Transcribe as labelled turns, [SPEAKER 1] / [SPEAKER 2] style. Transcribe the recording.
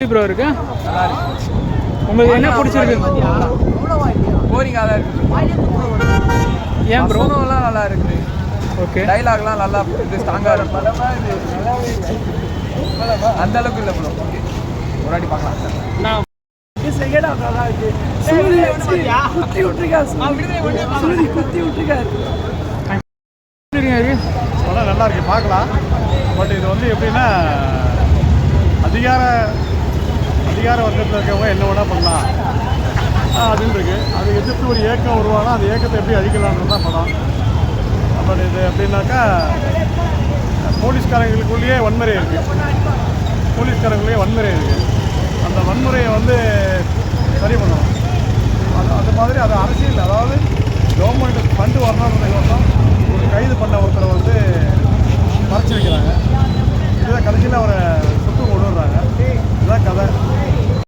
[SPEAKER 1] Bro இருக்கு
[SPEAKER 2] நல்லா இருக்கு.
[SPEAKER 1] உங்களுக்கு என்ன பிடிச்சிருக்கு?
[SPEAKER 2] போரிங்காக தான் இருக்குது.
[SPEAKER 1] ஏன் ப்ரோ?
[SPEAKER 2] எல்லாம் நல்லா இருக்குது.
[SPEAKER 1] ஓகே,
[SPEAKER 2] டைலாக்லாம் நல்லா இது ஸ்ட்ராங்காக இருக்கு. அந்த அளவுக்கு இல்லை ப்ரோ. ஓகே, ஒரு வாட்டி பார்க்கலாம்.
[SPEAKER 1] நான்
[SPEAKER 3] படம் நல்லா இருக்கு, பார்க்கலாம். பட் இது வந்து எப்படின்னா அதிகார வர்க்கத்தில் இருக்கவங்க என்ன வேணா பண்ணலாம் அப்படின்னு இருக்கு. அது எதிர்த்து ஒரு ஏக்கம் உருவானா அந்த ஏக்கத்தை எப்படி அழிக்கலான்றது தான் படம். பட் இது எப்படின்னாக்கா போலீஸ்காரங்களுக்குள்ளேயே வன்முறை இருக்குது. அந்த வன்முறையை வந்து சரி பண்ணணும். அது மாதிரி அது அரசியல், அதாவது கவர்மெண்ட்டுக்கு ஃபண்டு வரணுன்றதுக்கோசம் ஒரு கைது பண்ண ஒருத்தரை வந்து மறைச்சி வைக்கிறாங்க. இதில் கடைசியில் அவரை சுட்டு கொண்டுடுறாங்க.